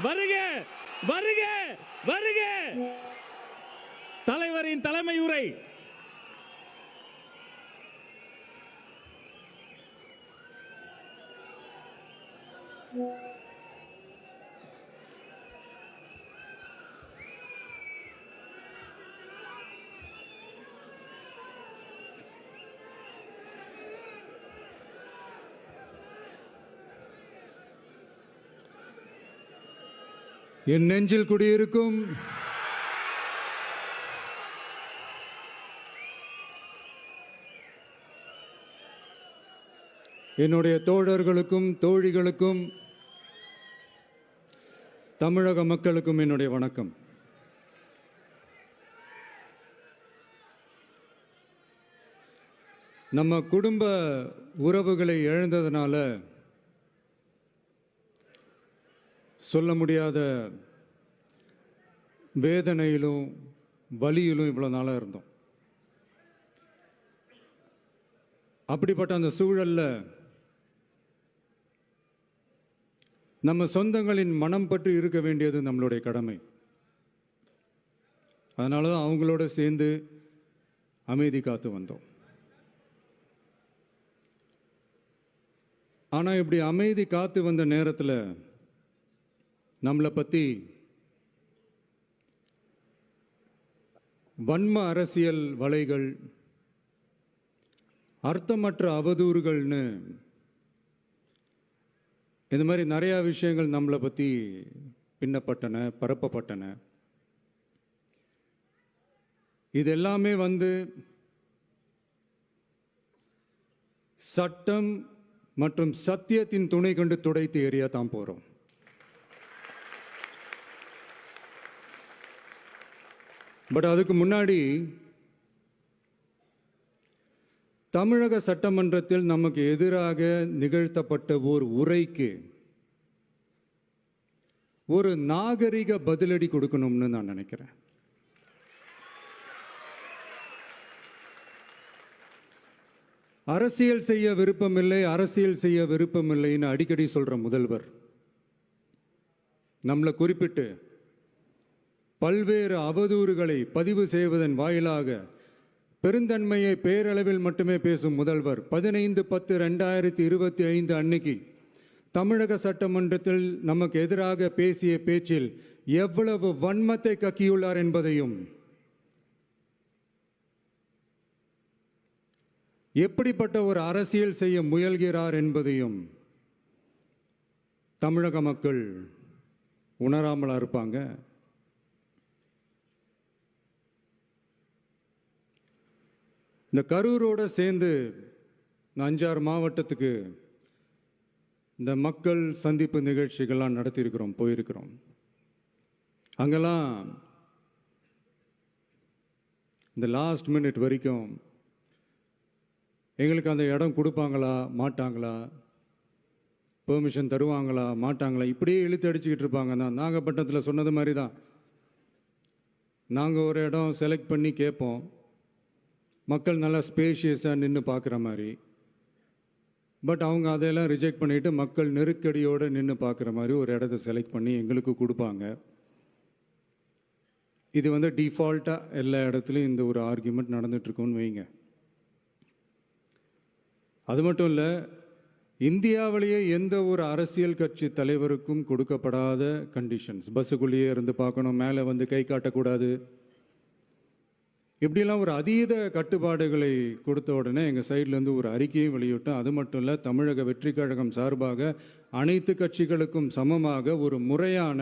வருக வருக வருக. தலைவரின் தலைமை உரை. என் நெஞ்சில் குடியிருக்கும் என்னுடைய தோழர்களுக்கும் தோழிகளுக்கும் தமிழக மக்களுக்கும் என்னுடைய வணக்கம். நம்ம குடும்ப உறவுகளை இழந்ததனால சொல்ல முடியாத வேதனையிலும் வலியிலும் இவ்வளவு நாளா இருந்தோம். அப்படிப்பட்ட அந்த சூழல்ல நம்ம சொந்தங்களின் மனம் பற்றி இருக்க வேண்டியது நம்மளுடைய கடமை. அதனால தான் அவங்களோட சேர்ந்து அமைதி காத்து வந்தோம். ஆனா இப்படி அமைதி காத்து வந்த நேரத்தில் நம்மளை பற்றி வன்ம அரசியல் வலைகள், அர்த்தமற்ற அவதூறுகள்னு இந்த மாதிரி நிறைய விஷயங்கள் நம்மளை பற்றி பின்னப்பட்டன, பரப்பப்பட்டன. இது எல்லாமே சட்டம் மற்றும் சத்தியத்தின் துணை கொண்டு துடைத்து எறிய தான் போறோம். பட் அதுக்கு முன்னாடி தமிழக சட்டமன்றத்தில் நமக்கு எதிராக நிகழ்த்தப்பட்ட ஒரு உரைக்கு ஒரு நாகரிக பதிலடி கொடுக்கணும்னு நான் நினைக்கிறேன். அரசியல் செய்ய விருப்பமில்லை, அரசியல் செய்ய விருப்பமில்லைன்னு அடிக்கடி சொல்ற முதல்வர் நம்மளை குறிப்பிட்டு பல்வேறு அவதூறுகளை பதிவு செய்வதன் வாயிலாக பெருந்தன்மையை பேரளவில் மட்டுமே பேசும் முதல்வர் 15/10/2025 அன்னைக்கு தமிழக சட்டமன்றத்தில் நமக்கு எதிராக பேசிய பேச்சில் எவ்வளவு வன்மத்தை கக்கியுள்ளார் என்பதையும், எப்படிப்பட்ட ஒரு அரசியல் செய்ய முயல்கிறார் என்பதையும் தமிழக மக்கள் உணராமலா இருப்பாங்க. இந்த கரூரோட சேர்ந்து 5-6 மாவட்டத்துக்கு இந்த மக்கள் சந்திப்பு நிகழ்ச்சிகள்லாம் நடத்தியிருக்கிறோம், போயிருக்கிறோம். அங்கெல்லாம் இந்த லாஸ்ட் மினிட் வரைக்கும் எங்களுக்கு அந்த இடம் கொடுப்பாங்களா மாட்டாங்களா, பெர்மிஷன் தருவாங்களா மாட்டாங்களா, இப்படியே இழுத்து அடிச்சுக்கிட்டு இருப்பாங்க. தான் நாகப்பட்டினத்தில் சொன்னது மாதிரி தான். நாங்கள் ஒரு இடம் செலக்ட் பண்ணி கேட்போம், மக்கள் நல்லா ஸ்பேஷியஸாக நின்று பார்க்குற மாதிரி. பட் அவங்க அதையெல்லாம் ரிஜெக்ட் பண்ணிவிட்டு மக்கள் நெருக்கடியோடு நின்று பார்க்குற மாதிரி ஒரு இடத்த செலக்ட் பண்ணி எங்களுக்கு கொடுப்பாங்க. இது டிஃபால்ட்டாக எல்லா இடத்துலையும் இந்த ஒரு ஆர்கியூமெண்ட் நடந்துட்டுருக்கோன்னு வைங்க. அது மட்டும் இல்லை, இந்தியாவிலேயே எந்த ஒரு அரசியல் கட்சி தலைவருக்கும் கொடுக்கப்படாத கண்டிஷன்ஸ். பஸ்ஸுக்குள்ளேயே இருந்து பார்க்கணும், மேலே கை காட்டக்கூடாது, இப்படிலாம் ஒரு அதீத கட்டுப்பாடுகளை கொடுத்த உடனே எங்கள் சைட்லேருந்து ஒரு அறிக்கையும் வெளியிட்டோம். அது மட்டும் இல்லை, தமிழக வெற்றி கழகம் சார்பாக அனைத்து கட்சிகளுக்கும் சமமாக ஒரு முறையான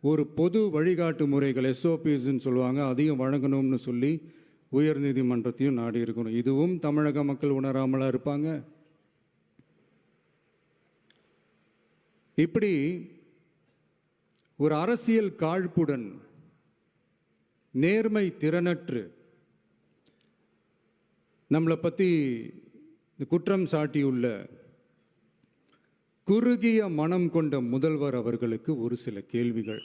ஒரு பொது வழிகாட்டு முறைகள், SOPஸ்ன்னு சொல்லுவாங்க, அதையும் வழங்கணும்னு சொல்லி உயர் நீதிமன்றத்தையும் நாடி இருக்கணும். இதுவும் தமிழக மக்கள் உணராமலா இருப்பாங்க. இப்படி ஒரு அரசியல் காழ்ப்புடன், நேர்மை திறனற்று நம்மளை பற்றி குற்றம் சாட்டியுள்ள குறுகிய மனம் கொண்ட முதல்வர் அவர்களுக்கு ஒரு சில கேள்விகள்.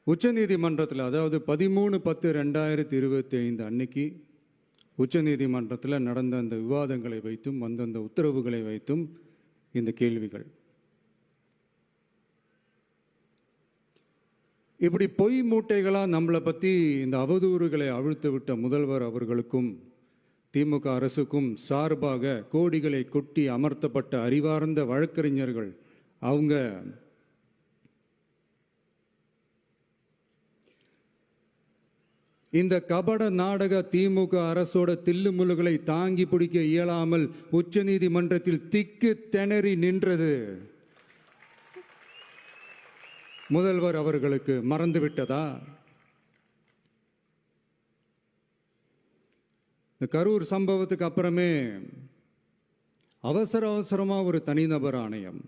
உச்சநீதிமன்றத்தில், அதாவது 13/10/2025 அன்னைக்கு உச்சநீதிமன்றத்தில் நடந்த அந்த விவாதங்களை வைத்தும் அந்த உத்தரவுகளை வைத்தும் இந்த கேள்விகள். இப்படி பொய் மூட்டைகளாக நம்மளை பற்றி இந்த அவதூறுகளை அவிழ்த்து விட்ட முதல்வர் அவர்களுக்கும் திமுக அரசுக்கும் சார்பாக கோடிகளை கொட்டி அமர்த்தப்பட்ட அறிவார்ந்த வழக்கறிஞர்கள் அவங்க இந்த கபட நாடக திமுக அரசோட தில்லுமுல்லுகளை தாங்கி பிடிக்க இயலாமல் உச்சநீதிமன்றத்தில் திக்கு திணறி நின்றது முதல்வர் அவர்களுக்கு மறந்துவிட்டதா? இந்த கரூர் சம்பவத்துக்கு அப்புறமே அவசரமா ஒரு தனிநபர் ஆணையம்,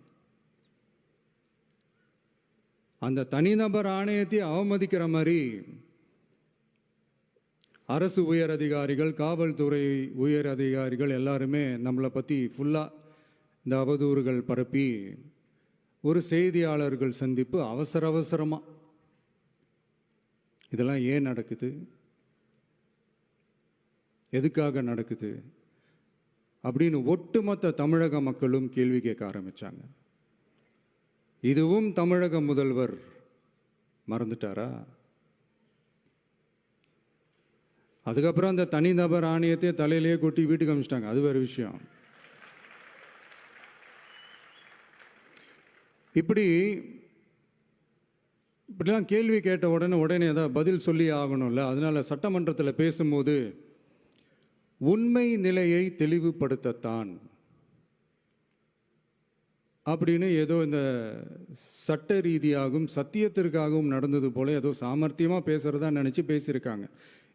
அந்த தனிநபர் ஆணையத்தை அவமதிக்கிற மாதிரி அரசு உயர் அதிகாரிகள், காவல்துறை உயர் அதிகாரிகள் எல்லாருமே நம்மளை பற்றி ஃபுல்லாக இந்த அவதூறுகள் பரப்பி ஒரு செய்தியாளர்கள் சந்திப்பு அவசரமாக. இதெல்லாம் ஏன் நடக்குது, எதுக்காக நடக்குது அப்படின்னு ஒட்டுமொத்த தமிழக மக்களும் கேள்வி கேட்க ஆரம்பிச்சாங்க. இதுவும் தமிழக முதல்வர் மறந்துட்டாரா? அதுக்கப்புறம் அந்த தனிநபர் ஆணையத்தை தலையிலேயே கொட்டி வீட்டுக்கு அனுப்பிச்சிட்டாங்க. அது வேறு விஷயம். இப்படிலாம் கேள்வி கேட்ட உடனே ஏதாவது பதில் சொல்லி ஆகணும்ல. அதனால சட்டமன்றத்தில் பேசும்போது உண்மை நிலையை தெளிவுபடுத்தத்தான் அப்படின்னு ஏதோ இந்த சட்ட ரீதியாகவும் சத்தியத்திற்காகவும் நடந்தது போல ஏதோ சாமர்த்தியமாக பேசுறதா நினச்சி பேசியிருக்காங்க.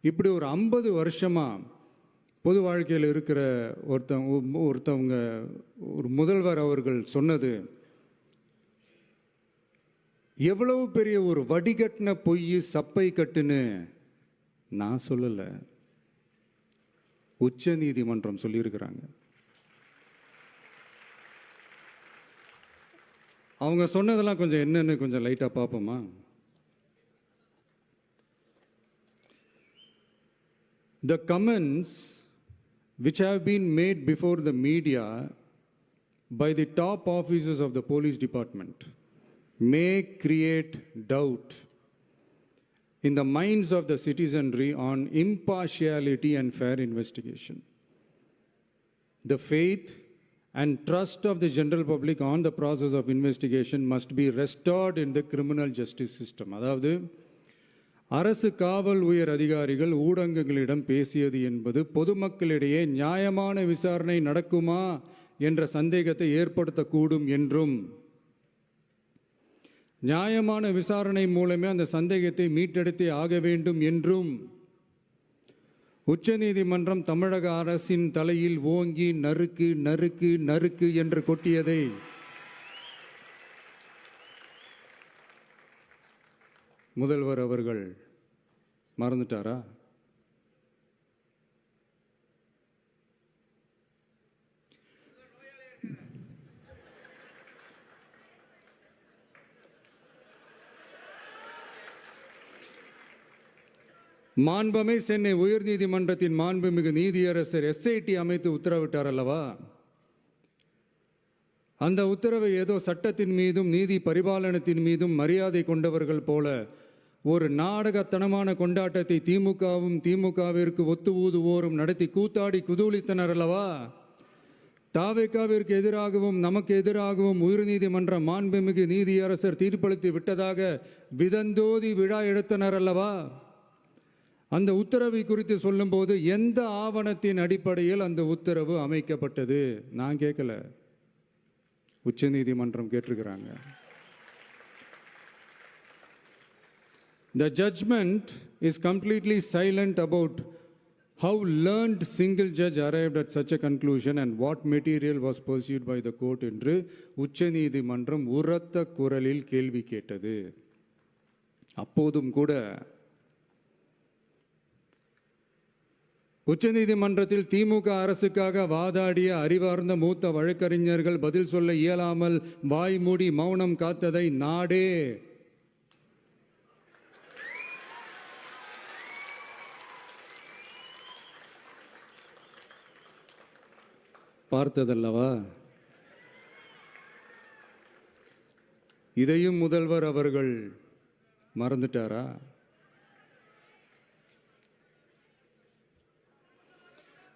இப்படி ஒரு 50 வருஷமாக பொது வாழ்க்கையில் இருக்கிற ஒருத்தவங்க ஒரு முதல்வர் அவர்கள் சொன்னது எவ்வளவு பெரிய ஒரு வடிகட்டின பொய், சப்பை கட்டுன்னு நான் சொல்லலை, உச்ச நீதிமன்றம் சொல்லியிருக்கிறாங்க. அவங்க சொன்னதெல்லாம் கொஞ்சம் என்னன்னு கொஞ்சம் லைட்டாக பார்ப்போமா? The comments which have been made before the media by the top officers of the police department may create doubt in the minds of the citizenry on impartiality and fair investigation. The faith and trust of the general public on the process of investigation must be restored in the criminal justice system. அதாவது அரசு காவல் உயர் அதிகாரிகள் ஊடகங்களிடம் பேசியது என்பது பொதுமக்களிடையே நியாயமான விசாரணை நடக்குமா என்ற சந்தேகத்தை ஏற்படுத்தக்கூடும் என்றும், நியாயமான விசாரணை மூலமே அந்த சந்தேகத்தை மீட்டெடுத்தே ஆக வேண்டும் என்றும் உச்சநீதிமன்றம் தமிழக அரசின் தலையில் ஓங்கி நறுக்கு நறுக்கு நறுக்கு என்று கொட்டியதை முதல்வர் அவர்கள் மறந்துட்டாரா? மாண்புமை சென்னை உயர்நீதிமன்றத்தின் மாண்புமிகு நீதியரசர் SIT அமைத்து உத்தரவிட்டார் அல்லவா? அந்த உத்தரவை ஏதோ சட்டத்தின் மீதும் நீதி பரிபாலனத்தின் மீதும் மரியாதை கொண்டவர்கள் போல ஒரு நாடகத்தனமான கொண்டாட்டத்தை திமுகவிற்கு ஒத்து ஊதுவோரும் நடத்தி கூத்தாடி குதூளித்தனர் அல்லவா? தாவேகாவிற்கு எதிராகவும் நமக்கு எதிராகவும் உயர்நீதிமன்ற மாண்புமிகு நீதியரசர் தீர்ப்பளித்து விட்டதாக விதந்தோதி விழா எடுத்தனர் அல்லவா? அந்த உத்தரவை குறித்து சொல்லும்போது எந்த ஆவணத்தின் அடிப்படையில் அந்த உத்தரவு அமைக்கப்பட்டது? நான் கேட்கல, உச்சநீதிமன்றம் கேட்டிருக்கிறாங்க. The judgment is completely silent about how learned single judge arrived at such a conclusion and what material was pursued by the court என்று உச்சநீதிமன்றம் உரத்த குரலில் கேள்வி கேட்டது. அப்போதும் கூட உச்சநீதிமன்றத்தில் திமுக அரசுக்காக வாதாடிய அறிவார்ந்த மூத்த வழக்கறிஞர்கள் பதில் சொல்ல இயலாமல் வாய் மூடி மௌனம் காத்ததை நாடே பார்த்ததல்லவா? இதையும் முதல்வர் அவர்கள் மறந்துட்டாரா?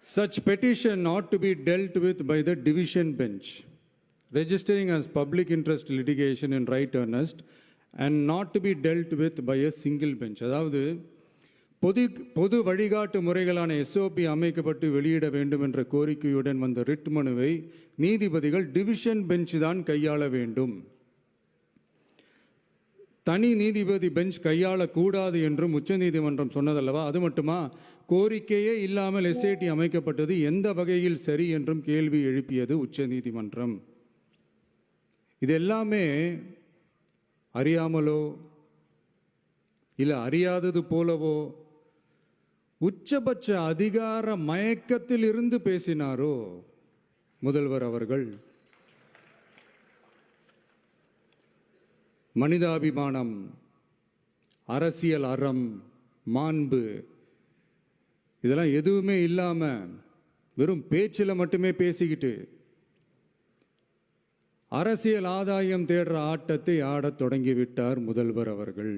Such petition ought to be dealt with by the division bench, registering as public interest litigation in right earnest and not to be dealt with by a single bench. அதாவது பொது வழிகாட்டு முறைகளான எஸ்ஓபி அமைக்கப்பட்டு வெளியிட வேண்டும் என்ற கோரிக்கையுடன் வந்த ரிட் மனுவை நீதிபதிகள் டிவிஷன் பெஞ்ச் தான் கையாள வேண்டும். தனி நீதிபதி பெஞ்ச் கையாளக்கூடாது என்றும் உச்சநீதிமன்றம் சொன்னதல்லவா? அது மட்டுமா, கோரிக்கையே இல்லாமல் எஸ்ஐடி அமைக்கப்பட்டது எந்த வகையில் சரி என்றும் கேள்வி எழுப்பியது உச்சநீதிமன்றம். இது எல்லாமே அறியாமலோ இல்லை அறியாதது போலவோ உச்சபட்ச அதிகார மயக்கத்தில் இருந்து பேசினாரோ முதல்வர் அவர்கள்? மனிதாபிமானம், அரசியல் அறம், மாண்பு இதெல்லாம் எதுவுமே இல்லாம வெறும் பேச்சில் மட்டுமே பேசிக்கிட்டு அரசியல் ஆதாயம் தேடுற ஆட்டத்தை ஆடத் தொடங்கிவிட்டார் முதல்வர் அவர்கள்.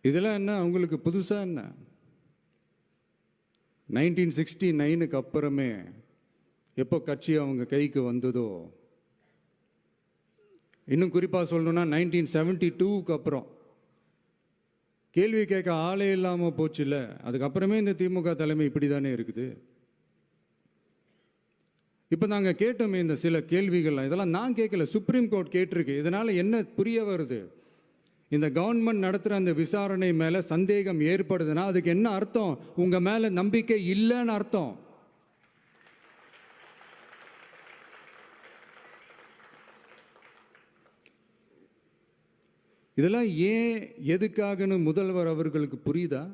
இதெல்லாம் என்ன அவங்களுக்கு புதுசா? என்ன 1969க்கு அப்புறமே எப்போ கட்சி அவங்க கைக்கு வந்ததோ, இன்னும் குறிப்பாக சொல்லணும்னா 1972க்கு அப்புறம் கேள்வி கேட்க ஆளே இல்லாமல் போச்சுல்ல, அதுக்கப்புறமே இந்த திமுக தலைமை இப்படி தானே இருக்குது. இப்போ நாங்கள் கேட்டோமே இந்த சில கேள்விகள்லாம், இதெல்லாம் நான் கேட்கல, சுப்ரீம் கோர்ட் கேட்டிருக்கு. இதனால் என்ன புரிய வருது? இந்த கவர்மெண்ட் நடத்துகிற அந்த விசாரணை மேலே சந்தேகம் ஏற்படுதுன்னா அதுக்கு என்ன அர்த்தம்? உங்கள் மேலே நம்பிக்கை இல்லைன்னு அர்த்தம். இதெல்லாம் ஏன் எதுக்காகன்னு முதல்வர் அவர்களுக்கு புரியுதா?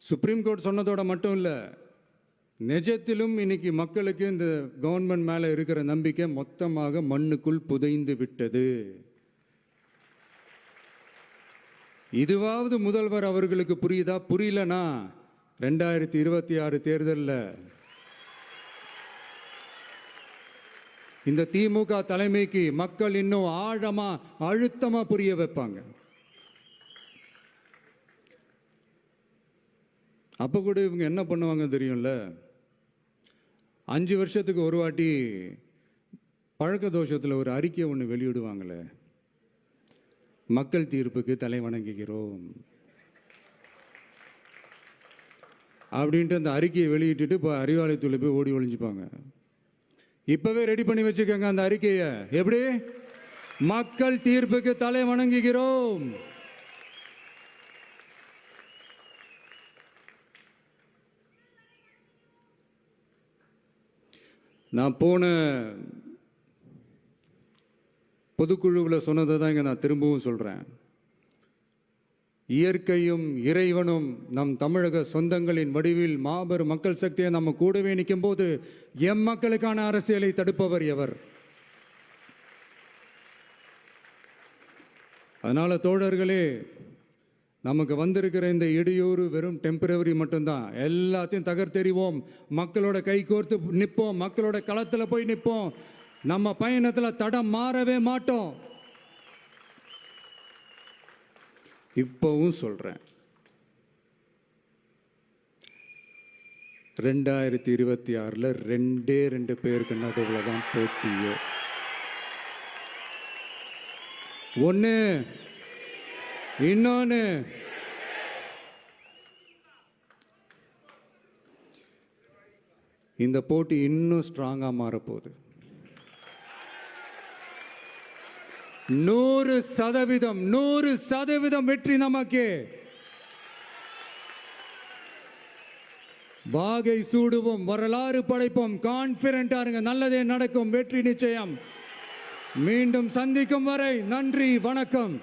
சுப்ரீம் கோர்ட் சொன்னதோட மட்டும் இல்லை, நிஜத்திலும் இன்னைக்கு மக்களுக்கு இந்த கவர்மெண்ட் மேலே இருக்கிற நம்பிக்கை மொத்தமாக மண்ணுக்குள் புதைந்து விட்டது. இதுவாவது முதல்வர் அவர்களுக்கு புரியுதா? புரியலனா 2026 தேர்தலில் இந்த திமுக தலைமைக்கு மக்கள் இன்னும் ஆழமா அழுத்தமா புரிய வைப்பாங்க. அப்போ கூட இவங்க என்ன பண்ணுவாங்க தெரியும்ல, 5 வருஷத்துக்கு ஒரு வாட்டி பழக்க தோஷத்தில் ஒரு அறிக்கை ஒன்று வெளியிடுவாங்களே, மக்கள் தீர்ப்புக்கு தலை வணங்குகிறோம் அப்படின்ட்டு அந்த அறிக்கையை வெளியிட்டுட்டு இப்போ அறிவாலயத்தில் போய் ஓடி ஒளிஞ்சுப்பாங்க. இப்பவே ரெடி பண்ணி வச்சுக்கோங்க அந்த அறிக்கையை. எப்படி? மக்கள் தீர்ப்புக்கு தலை வணங்குகிறோம். நான் போன பொதுக்குழுவில் சொன்னதை தான் இங்கே நான் திரும்பவும் சொல்கிறேன். இயற்கையும் இறைவனும் நம் தமிழக சொந்தங்களின் வடிவில் மாபெரும் மக்கள் சக்தியை நம்ம கூடவே நிற்கும் போது எம் மக்களுக்கான அரசியலை தடுப்பவர் எவர்? அதனால தோழர்களே, நமக்கு வந்திருக்கிற இந்த இடையூறு வெறும் டெம்பரவரி மட்டும்தான். எல்லாத்தையும் தகர்த்தெறிவோம், மக்களோட கை கோர்த்து நிற்போம், மக்களோட களத்தில் போய் நிற்போம். நம்ம பயணத்தில் தடம் மாறவே மாட்டோம். இப்பவும் சொல்றேன், 2026 2 பேருக்கு நடுவில் தான் போட்டியோ. ஒன்று, இன்னொன்று இந்த போட்டி இன்னும் ஸ்ட்ராங்காக மாறப்போகுது. 100% வெற்றி நமக்கு. வாகை சூடுவோம், வரலாறு படைப்போம், கான்பிடென்டா இருங்க, நல்லதே நடக்கும், வெற்றி நிச்சயம். மீண்டும் சந்திக்கும் வரை நன்றி, வணக்கம்.